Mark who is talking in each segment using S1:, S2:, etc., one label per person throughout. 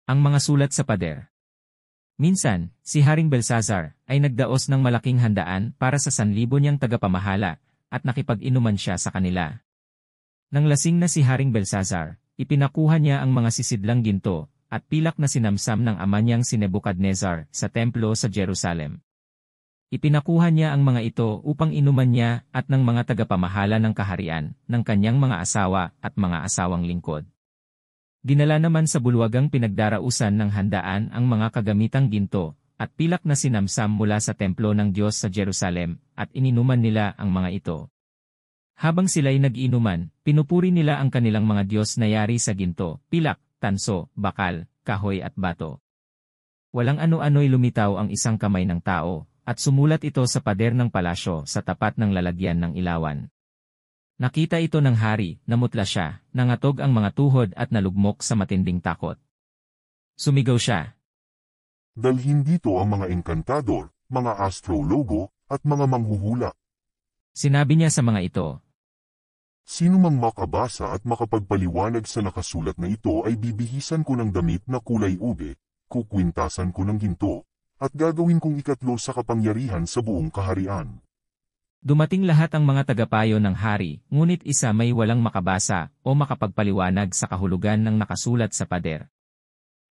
S1: Ang mga sulat sa pader. Minsan, si Haring Belsazar ay nagdaos ng malaking handaan para sa 1,000 niyang tagapamahala, at nakipag-inuman siya sa kanila. Nang lasing na si Haring Belsazar, ipinakuha niya ang mga sisidlang ginto, at pilak na sinamsam ng ama niyang si Nebuchadnezzar sa templo sa Jerusalem. Ipinakuha niya ang mga ito upang inuman niya at ng mga tagapamahala ng kaharian, ng kanyang mga asawa at mga asawang lingkod. Dinala naman sa bulwagang pinagdarausan ng handaan ang mga kagamitang ginto, at pilak na sinamsam mula sa templo ng Diyos sa Jerusalem, at ininuman nila ang mga ito. Habang sila'y nag-inuman, pinupuri nila ang kanilang mga Diyos na yari sa ginto, pilak, tanso, bakal, kahoy at bato. Walang ano-ano'y lumitaw ang isang kamay ng tao, at sumulat ito sa pader ng palasyo sa tapat ng lalagyan ng ilawan. Nakita ito ng hari, namutla siya, nangatog ang mga tuhod at nalugmok sa matinding takot. Sumigaw siya.
S2: Dalhin dito ang mga enkantador, mga astrologo, at mga manghuhula.
S1: Sinabi niya sa mga ito.
S2: Sino mang makabasa at makapagpaliwanag sa nakasulat na ito ay bibihisan ko ng damit na kulay ube, kukwintasan ko ng ginto, at gagawin kong ikatlo sa kapangyarihan sa buong kaharian.
S1: Dumating lahat ang mga tagapayo ng hari, ngunit isa may walang makabasa o makapagpaliwanag sa kahulugan ng nakasulat sa pader.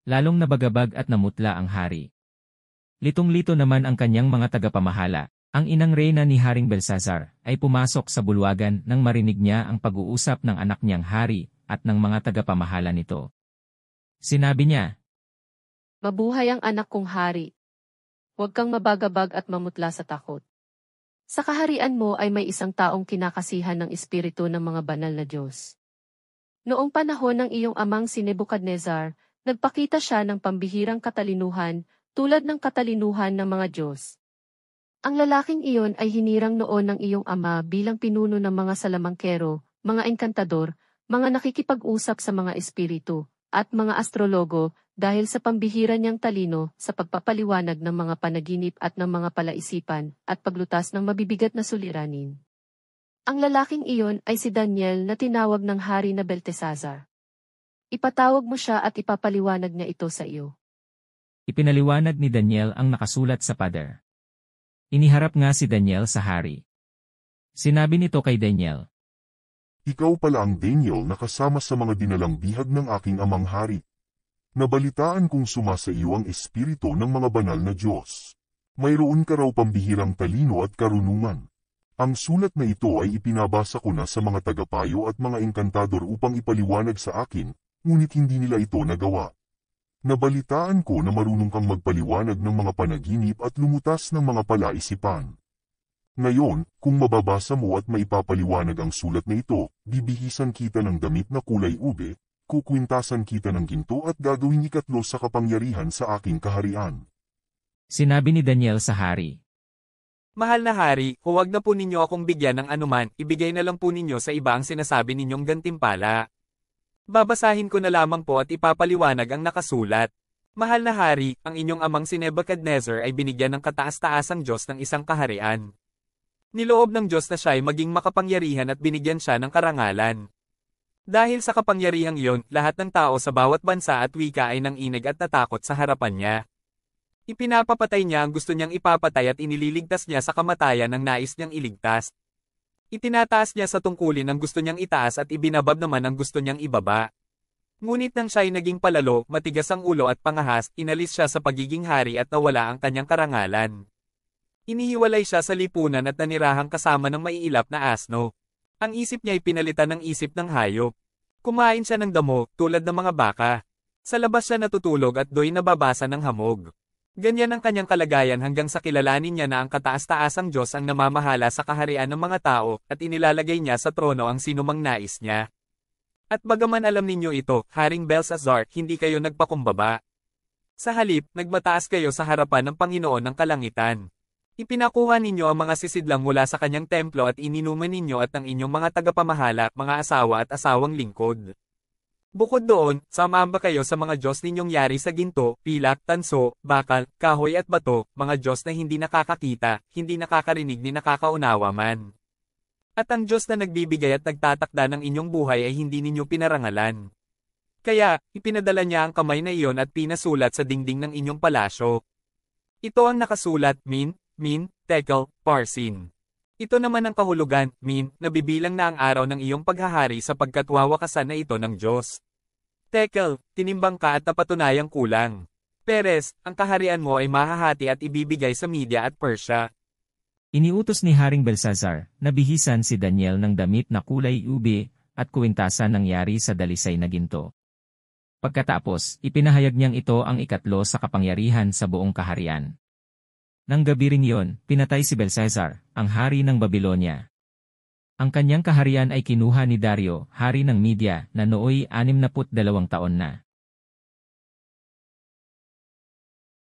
S1: Lalong nabagabag at namutla ang hari. Litong-lito naman ang kanyang mga tagapamahala. Ang inang reyna ni Haring Belsazar ay pumasok sa bulwagan nang marinig niya ang pag-uusap ng anak niyang hari at ng mga tagapamahala nito. Sinabi niya,
S3: Mabuhay ang anak kong hari. Huwag kang mabagabag at mamutla sa takot. Sa kaharian mo ay may isang taong kinakasihan ng espiritu ng mga banal na Diyos. Noong panahon ng iyong amang si Nebuchadnezzar, nagpakita siya ng pambihirang katalinuhan tulad ng katalinuhan ng mga Diyos. Ang lalaking iyon ay hinirang noon ng iyong ama bilang pinuno ng mga salamangkero, mga enkantador, mga nakikipag-usap sa mga espiritu, at mga astrologo, dahil sa pambihira niyang talino sa pagpapaliwanag ng mga panaginip at ng mga palaisipan, at paglutas ng mabibigat na suliranin. Ang lalaking iyon ay si Daniel na tinawag ng hari na Beltesazar. Ipatawag mo siya at ipapaliwanag niya ito sa iyo.
S1: Ipinaliwanag ni Daniel ang nakasulat sa pader. Iniharap nga si Daniel sa hari. Sinabi nito kay Daniel,
S2: Ikaw pala ang Daniel na kasama sa mga dinalang bihag ng aking amang hari. Nabalitaan kong sumasa iyo ang espiritu ng mga banal na Diyos. Mayroon ka raw pambihirang talino at karunungan. Ang sulat na ito ay ipinabasa ko na sa mga tagapayo at mga enkantador upang ipaliwanag sa akin, ngunit hindi nila ito nagawa. Nabalitaan ko na marunong kang magpaliwanag ng mga panaginip at lumutas ng mga palaisipan. Ngayon, kung mababasa mo at maipapaliwanag ang sulat na ito, bibihisan kita ng damit na kulay ube, kukwintasan kita ng ginto at gagawing ikatlo sa kapangyarihan sa aking kaharian.
S1: Sinabi ni Daniel sa hari.
S4: Mahal na hari, huwag na po ninyo akong bigyan ng anuman, ibigay na lang po ninyo sa iba ang sinasabi ninyong gantimpala. Babasahin ko na lamang po at ipapaliwanag ang nakasulat. Mahal na hari, ang inyong amang si Nebuchadnezzar ay binigyan ng kataas-taasang Diyos ng isang kaharian. Niloob ng Diyos na siya ay maging makapangyarihan at binigyan siya ng karangalan. Dahil sa kapangyarihang iyon, lahat ng tao sa bawat bansa at wika ay nanginig at natakot sa harapan niya. Ipinapapatay niya ang gusto niyang ipapatay at inililigtas niya sa kamatayan ang nais niyang iligtas. Itinataas niya sa tungkulin ang gusto niyang itaas at ibinabab naman ang gusto niyang ibaba. Ngunit nang siya ay naging palalo, matigas ang ulo at pangahas, inalis siya sa pagiging hari at nawala ang kanyang karangalan. Inihiwalay siya sa lipunan at nanirahang kasama ng maiilap na asno. Ang isip niya ay pinalitan ng isip ng hayop. Kumain siya ng damo, tulad ng mga baka. Sa labas siya natutulog at do'y nababasa ng hamog. Ganyan ang kanyang kalagayan hanggang sa kilalanin niya na ang kataas-taasang Diyos ang namamahala sa kaharian ng mga tao, at inilalagay niya sa trono ang sinumang nais niya. At bagaman alam ninyo ito, Haring Belsazar, hindi kayo nagpakumbaba. Sa halip, nagmataas kayo sa harapan ng Panginoon ng Kalangitan. Ipinakuha ninyo ang mga sisidlang mula sa kanyang templo at ininuman ninyo at ng inyong mga tagapamahala, mga asawa at asawang lingkod. Bukod doon, sumamba kayo sa mga Diyos ninyong yari sa ginto, pilak, tanso, bakal, kahoy at bato, mga Diyos na hindi nakakakita, hindi nakakarinig ni nakakaunawa man. At ang Diyos na nagbibigay at nagtatakda ng inyong buhay ay hindi ninyo pinarangalan. Kaya, ipinadala niya ang kamay na iyon at pinasulat sa dingding ng inyong palasyo. Ito ang nakasulat, Min, Tekel, Parsin. Ito naman ang kahulugan, nabibilang na ang araw ng iyong paghahari sapagkat wawakasan na ito ng Diyos. Tekel, tinimbang ka at napatunayang kulang. Peres, ang kaharian mo ay mahahati at ibibigay sa Media at Persia.
S1: Iniutos ni Haring Belsazar na bihisan si Daniel ng damit na kulay ube at kuwintasan nangyari sa dalisay na ginto. Pagkatapos, ipinahayag niyang ito ang ikatlo sa kapangyarihan sa buong kaharian. Nang gabi ring iyon, pinatay si Belsazar, ang hari ng Babylonia. Ang kanyang kaharian ay kinuha ni Dario, hari ng Media, na nooy 62 taon na.